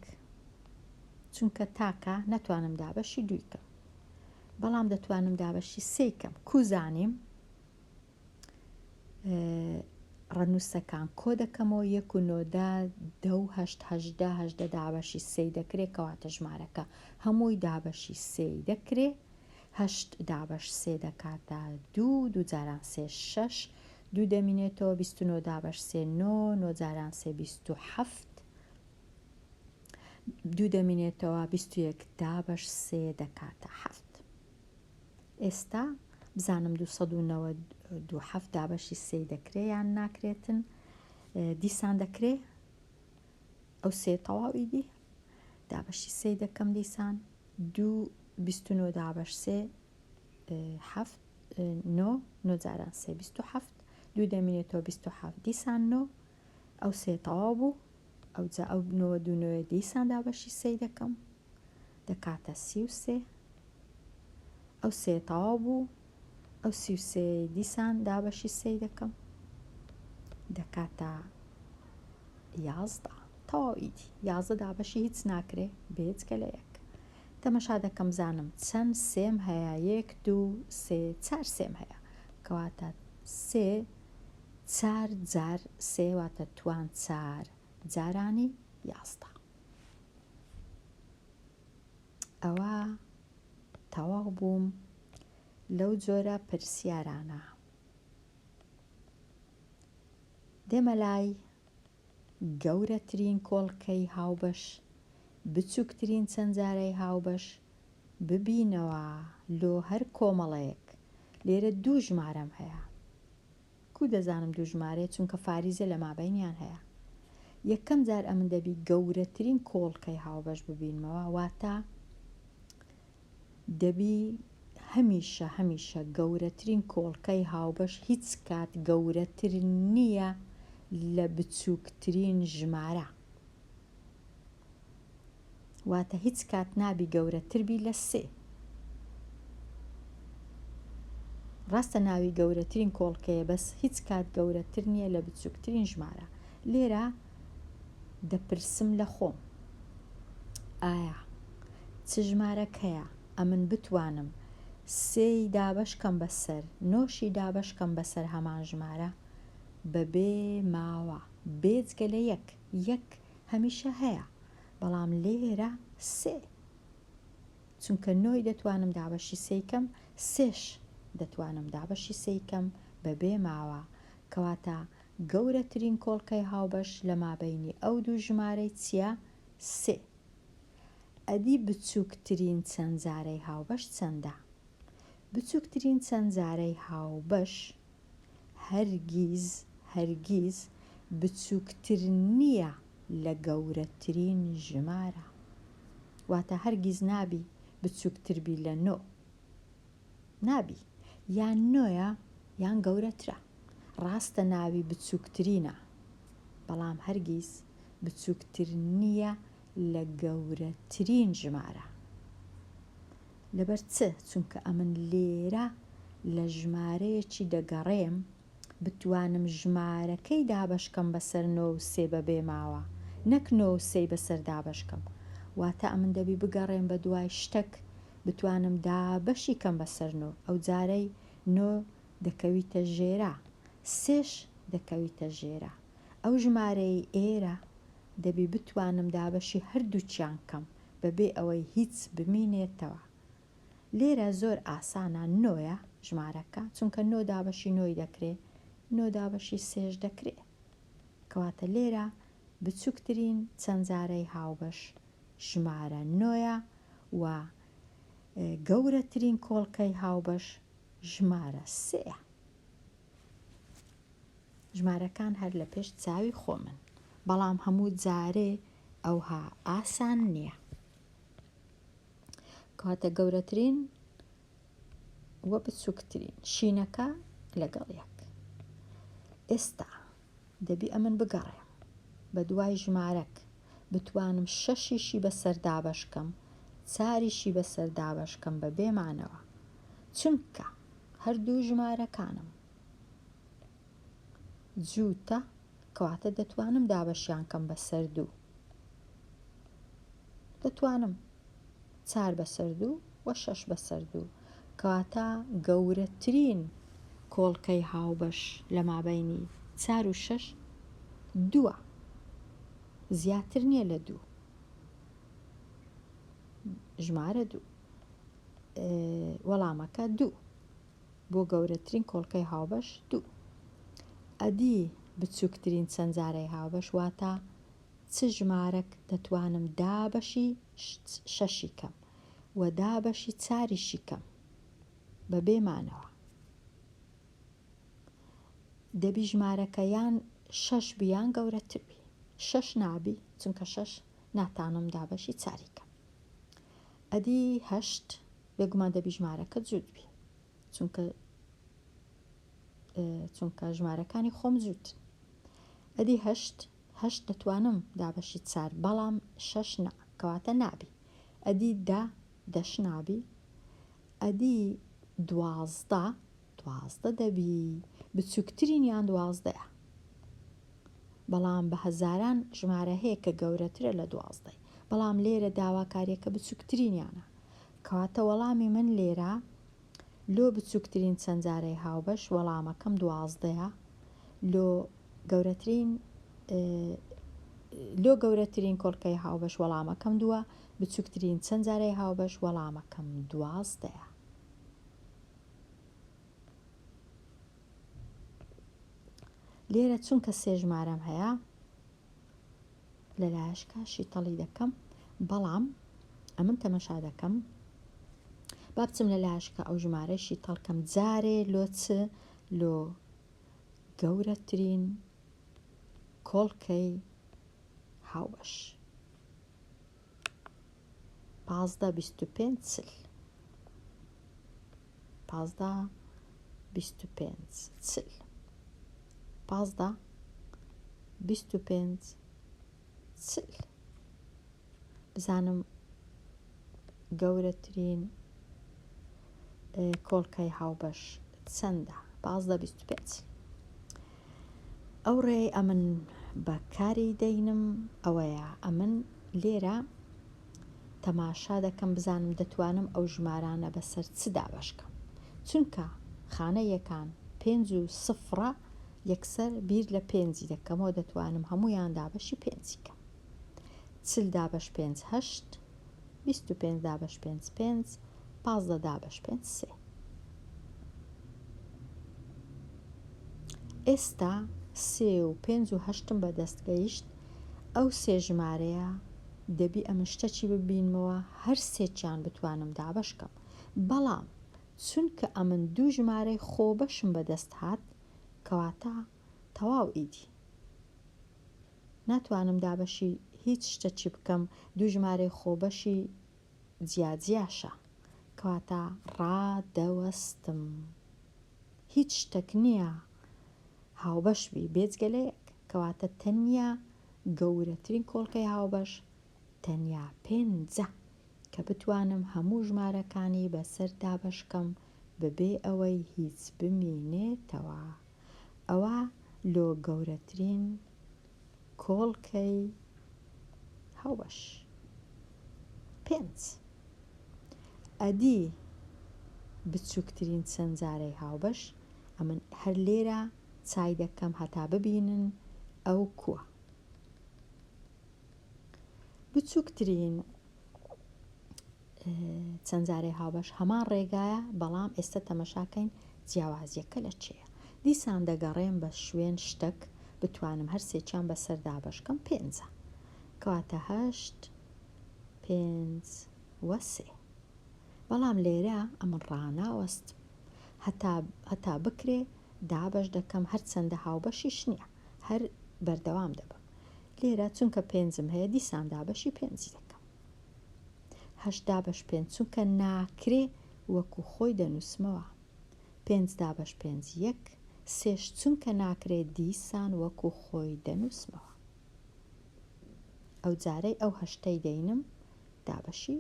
چونکە تاکە نەتوانم دابەشی دووی کەم بەڵام دەتوانم دابەشی سێی کەم کوزانیم ڕەنووسەکان کۆ دەکەمەوە 1 و 9 10 8 دابەشی سێی دەکرێت کەواتە ژمارەکە هەمووی دابەشی سێی دەکرێت 8 دابەش سێ دەکاتە 2 2 جاران سێ 6 2 دەمینێتەوە 29 دابەش سێ 9 9 جاران سێ 27 2 دەمینێتەوە 21 دابەش سێ دەکاتە 7 ئێستا بزانم 297 دابەشی سێی دەکرێت یان ناکرێتن دیسان دەکرێت ئەو سێ تەواو ئیدی دابەشی سێی دەکەم دیسان 29 دابەش سێ 7 9 9 جاران سێ 27 2 دەمینێتەوە 27 دیسان 9 ئەو سێ تەواو بوو ئەو 99 دیسان دابەشی سێی دەکەم دەکاتە 33 ئەو سێ تەواو بوو ئەو 33 دیسان دابەشی سێی دەکەم دەکاتە 11 تەواو ئیدی 11 دابەشی هیچ ناکرێ بێجگە لە 1 تەمەشا دەکەم زانم چەند سێم هەیە 1 2 3 4 سێم هەیە کەواتە 3 4 جار سێ واتە توان 4 جارانی 11 ئەوە تەواو بووم لەو جۆرە پرسیارانە. دێمە لای گەورەترین کۆڵکەی هاوبەش بچووکترین چەند جارەی هاوبەش ببینەوە لۆ هەر کۆمەڵەیەک. لێرە دوو ژمارەم هەیە کو دەزانم دوو ژمارەیە چونکە فاریزە لە مابەینیان هەیە. یەکەم جار ئەمن دەبی گەورەترین کۆڵکەی هاوبەش ببینمەوە واتە دەبی هەمیشە گەورەترین کۆڵکەی هاوبەش هیچ کات گەورەتر نییە لە بچووکترین ژمارە واتە هیچ کات نابی گەورەتربی لە 3 ڕاستە ناوی گەورەترین کۆڵکەیە بەس هیچ کات گەورەتر نییە لە بچووکترین ژمارە. لێرە دەپرسم لە خۆم ئایا چ ژمارەکەیە ئەمن بتوانم سێی دابەشکەم بەسەر نۆشی دابەشکەم بەسەر هەمان ژمارە بەبێ ماوە بێجگە لە 1 هەمیشە هەیە بەڵام لێرە 3 چونکە 9 دەتوانم دابەشی سێیکەم 3 دەتوانم دابەشی سێیکەم بەبێ ماوە کەواتە گەورەترین کۆڵکەی هاوبەش لە مابەینی ئەو دوو ژمارەی چییە؟ 3. ئەدی بچووکترین چەند جارەی هاوبەش چەندە؟ بچووکترین چەند جارەی هاوبەش هەرگیز بچووکتر نییە لە گەورەترین ژمارە واتە هەرگیز نابی بچووکتربی لە 9 نابی یان 9 یان گەورەترە ڕاستە ناوی بچووکترینە بەڵام هەرگیز بچووکتر نییە لە گەورەترین ژمارە. لەبەر چونکە ئەمن لێرە لە ژمارەیەکی دەگەڕێم بتوانم ژمارەکەی دابەشکەم بەسەر 9 و 3 بەبێ ماوە نەک 9 و 3 بەسەر دابەشکەم واتە ئەمن دەبی بگەڕێن بە دوای شتێک بتوانم دابەشی کەم بەسەر 9 ئەو جارەی 9 دەکەویتە ژێرە 3ش دەکەویتە ژێرە ئەو ژمارەی ئێرە دەبی بتوانم دابەشی هەردووچیان کەم بەبێ ئەوەی هیچ بمینێتەوە. لێرە زۆر ئاسانە 9ە ژمارەکە چونکە 9 دابەشی 9 دەکرێت 9 دابەشی 3ش دەکرێت کەواتە لێرە بچووکترین چەند جارەی هاوبەش ژمارە 9ە و گەورەترین کۆڵکەی هاوبەش ژمارە 3ە. ژمارەکان هەر لە پێش چاوی خۆمن بەڵام هەموو جارێ ئەوها ئاسان نییە. کەواتە گەورەترین وە بچووکترین شینەکە لەگەڵ یەک. ئێستا دەبی ئەمن بگەڕێم بە دوای ژمارەک بتوانم 6شی بەسەر دابەشکەم 4شی بەسەر دابەشکەم بە بێمانەوە چونکە هەردوو ژمارەکانم جووتە کەواتە دەتوانم دابەشیان کەم بەسەر 2 دەتوانم 4 بەسەر 2 و 6 بەسەر 2 کەواتە گەورەترین کۆڵکەی هاوبەش لە مابەینی 4 و 6 2 زیاتر نییە لە 2 ژمارە 2 وەڵامەکە 2 بۆ گەورەترین کۆڵکەی هاوبەش 2 ئەدی بچووکترین چەند جارەی هاوبەش واتە چ ژمارەك دەتوانم دابەشی 6 کەم و دابەشی 4شی کەم بە بێمانەوە. دەبی ژمارەکە یان 6 بیان گەورەتر بی 6 نابی چونکە 6 ناتانم دابەشی 4 کەم. ئەدی 8 بێگومان دەبی ژمارەکە جووت بی چونکە ژمارەکانی خۆم جووت. ئەدی 8 دەتوانم دابەشی 4 بەڵام 6 کەواتە نابی. ئەدی 10 نابی. ئەدی 12 دەبی بچووکترین یان 12ە بەڵام بە هەزاران ژمارە هەیە کە گەورەترە لە 12 بەڵام لێرە داواکاریەکە بچووکترینیانە کەواتە وەڵامی من لێرە لۆ بچووکترین چەند جارەی هاوبەش وەڵامەکەم 12ە لۆ گەورەترین کۆڵکەی هاوبەش وەڵامەکەم 2 بچووکترین چەند جارەی هاوبەش وەڵامەکەم 12ە. لێرە چونکە 3 ژمارەم هەیە لەلایەشکە شیتەڵی دەکەم بەڵام ئەمن تەمەشا دەکەم با بچم لەلایەشکە ئەو ژمارەی شیتەڵکەم جارێ لۆ گەورەترین کۆڵکەی هاوبەش 15 25 40 15 25 40 15 25 40 بزانم گەورەترین کۆڵکەی هاوبەش چەندە 15 25 ئەو ڕێ ئەمن بەکاری دەینم ئەوەیە ئەمن لێرە تەماشا دەکەم بزانم دەتوانم ئەو ژمارانە بەسەر چ دابەشکەم چونکە خانە یەکان 5 و 0 یەکسەر بیر لە 5 دەکەمەوە دەتوانم هەمویان دابەشی 5 کەم 40 دابەش 5 8 25 دابەش 5 5 15 دابەش 5 3 ئێستا 3 و 5 و 8 بەدەست گەیشت ئەو 3 ژمارەیە دەبی ئەمە شتەکی ببینمەوە هەر سێکیان بتوانم دابەشکەم بەڵام چونکە ئەمن 2 ژمارەی خۆبەشم بەدەست هات کەواتە تەواو ئیدی ناتوانم دابەشی هیچ شتەکی بکەم 2 ژمارەی خۆبەشی جیاجیاشە کەواتە ڕادەوەستم هیچ شتێک نییە هاوبەش بی بێجگە لە یەک کەواتە تەنیا گەورەترین کۆڵکەی هاوبەش تەنیا 5 کە بتوانم هەموو ژمارەکانی بەسەر دابەشکەم بەبێ ئەوەی هیچ بمینێتەوە ئەوە لۆ گەورەترین کۆڵکەی هاوبەش. 5 ئەدی بچووکترین چەند جارەی هاوبەش ئەمن هەر لێرە چای دەکەم هەتا ببینن ئەو کووە. بچووکترین چەند جارەی هاوبەش هەمان ڕێگایە، بەڵام ئێستا تەمەشاکەین جیاوازیەکە لە چێیە. دیسان دەگەڕێم بە شوێن شتێک بتوانم هەر سێکیان بەسەردا بەشکەم 5 کەواتە 8 5 وە 3. بەڵام لێرە ئەمن ڕاناوەستم هەتا بکرێ دابەش دەکەم، هەر چەندە هاوبەشیش نییە، هەر بەردەوام دەبم. لێرە چونکە 5م هەیە دیسان دابەشی 5 دەکەم. 8 دابەش 5 چونکە ناکرێ وەکو خۆی دەنووسمەوە. 5 دابەش 5 1 سێش چونکە ناکرێت دیسان وەکو خۆی دەنووسمەوە. ئەو جارەی ئەو 8ەی دەینم دابەشی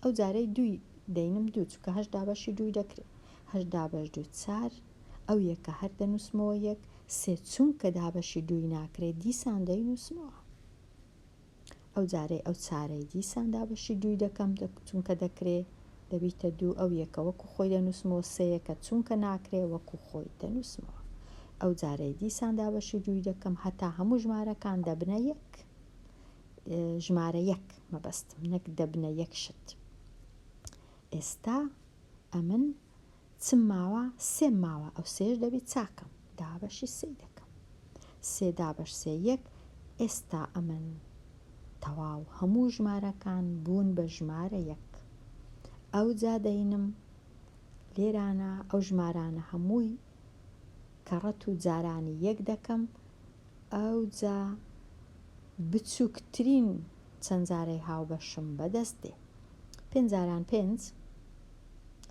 ئەو جارەی 2 دەینم 2 چونکە 8 دابەشی 2 دەکرێت. 8 دابەش 2 4 ئەو یەکە هەر دەنووسمەوە 1 3 چونکە دابەشی 2 ناکرێت دیسان دەینووسمەوە. ئەو جارەی ئەو چارەی دیسان دابەشی 2 دەکەم چونکە دەکرێت دەبیتە 2 ئەو یەکە وەکو خۆی دەنووسمەوە 3 یەکە چونکە ناکرێت وەکو خۆی دەنووسمەوە. ئەو جارەی دیسان دابەشی 2 دەکەم هەتا هەموو ژمارەکان دەبنە 1 ژمارە 1 مەبەستم نەک دەبنە 1 شت. ئێستا ئەمن چم ماوە 3 ماوە ئەو سێش دەبێت چاکەم دابەشی 3 دەکەم. 3 دابەش 3 1 ئێستا ئەمن تەواو هەموو ژمارەکان بوون بە ژمارە 1. ئەو جا دەینم لێرانە ئەو ژمارانە هەمووی کەڕەت و جارانی 1 دەکەم. ئەو جا بچووکترین چەند جارەی هاوبەشم بەدەست دێ. 5 جاران 5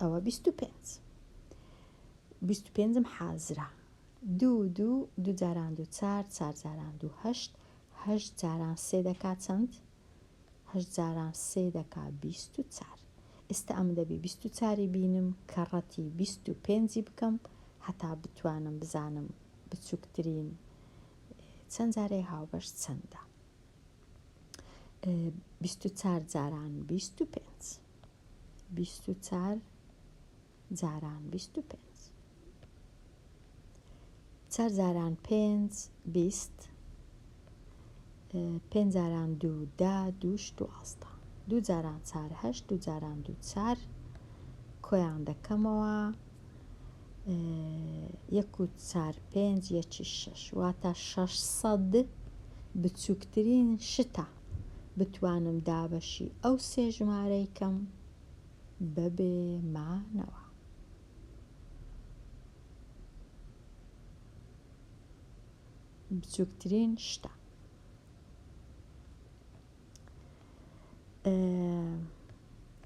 ئەوە 25. 25م حازرە. 2 جاران 2 4 4 جاران 2 8 8 جاران 3 دەکات چەند؟ 8 جاران 3 دەکات 24. ئێستا ئەم دەبێ 24 بینم کەڕەتی 25 بکەم هەتا بتوانم بزانم بچووکترین چەند جارەی هاوبەش چەندە. 24 جاران 25 24 جاران 25 4 جاران 5 20 5 جاران 2 10 2 12 2 جاران 4 8 2 جاران 2 4 کۆیان دەکەمەوە 1 و 4 5 1 6 واتە 600 بچووکترین شتە بتوانم دابەشی ئەو سێ ژمارەی کەم بەبێ مانەوە. بچووکترین شتە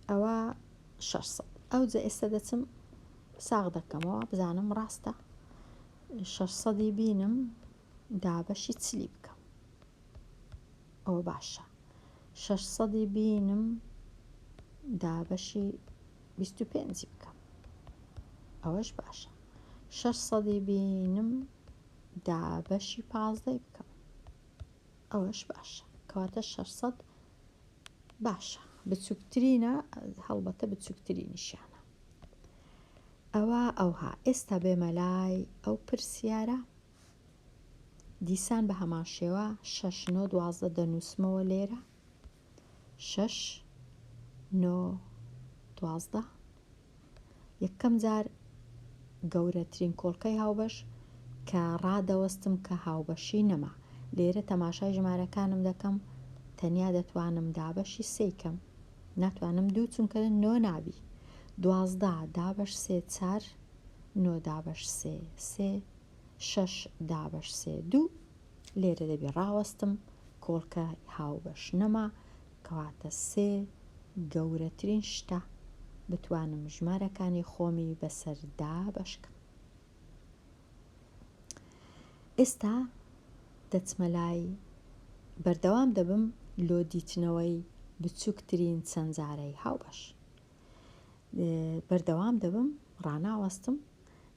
ئەوە 600. ئەو جا ئێستا دەچم ساغ دەکەمەوە بزانم ڕاستە 600 بینم دابەشی چلی بکەم ئەوە باشە. 600 بینم دابەشی 25 بکەم ئەوەش باشە. 600 بینم دابەشی 15 بکەم ئەوەش باشە. کەواتە 600 باشە بچووکترینە هەڵبەتە بچووکترینیشانە. ئەوها ئێستا بێمە لای ئەو پرسیارە دیسان بە هەمان شێوە 6 9 12 دەنووسمەوە لێرە 6 9 12 یەکەم جار گەورەترین کۆڵکەی هاوبەش کە ڕادەوەستم کە هاوبەشی نەما. لێرە تەماشای ژمارەکانم دەکەم تەنیا دەتوانم دابەشی 3 کەم ناتوانم 2 چونکە 9 نابی. 12 دابەش 3 4 9 دابەش 3 3 6 دابەش 3 2 لێرە دەبێ ڕاوەستم کۆڵکە هاوبەش نەما کەواتە 3 گەورەترین شتە بتوانم ژمارەکانی خۆمی بەسەردا بەشکەم. ئێستا دەچمە لای بەردەوام دەبم لۆ دیتنەوەی بچووکترین چەند جارەی هاوبەش. بەردەوام دەبم ڕاناوەستم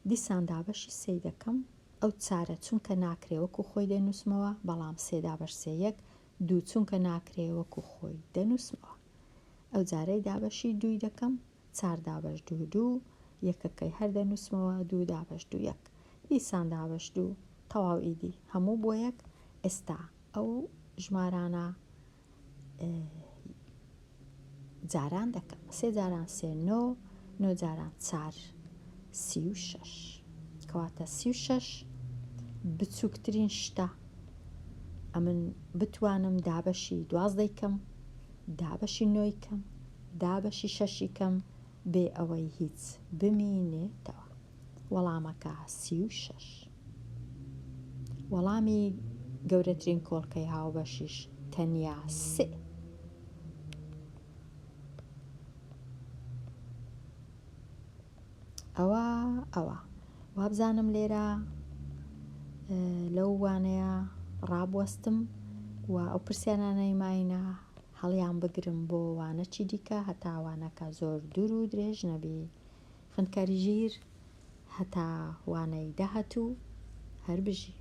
دیسان دابەشی 3 دەکەم ئەو چارە چونکە ناکرێ وەکو خۆی دەنووسمەوە بەڵام 3 دابەش 3 1 2 چونکە ناکرێ وەکو خۆی دەنووسمەوە. ئەو جارەی دابەشی 2 دەکەم 4 دابەش 2 یەکەکەی هەر دەنووسمەوە 2 دابەش 2 1 دیسان دابەش 2 تەواو ئیدی هەموو بۆ یەک. ئێستا ئەو ژمارانە جاران دەکەم 3 جاران 3 9 جاران 4 36 کەواتە 36 بچووکترین شتە ئەمن بتوانم دابەشی 12 کەم دابەشی 9 کەم دابەشی 6 کەم بێ ئەوەی هیچ بمینێتەوە. وەڵامەکە 36. وەڵامی گەورەترین کۆڵکەی هاوبەشیش تەنیا 3. ئەوە وابزانم لێرە لەو وانەیە ڕابوەستم و ئەو پرسیارانەی ماینە هەڵیان بگرم بۆ وانە چی دیکە هەتا وانەکە زۆر دوور و درێژ نەبی. خوێندکاری ژیر هەتا وانەی داهاتوو هەر بژی.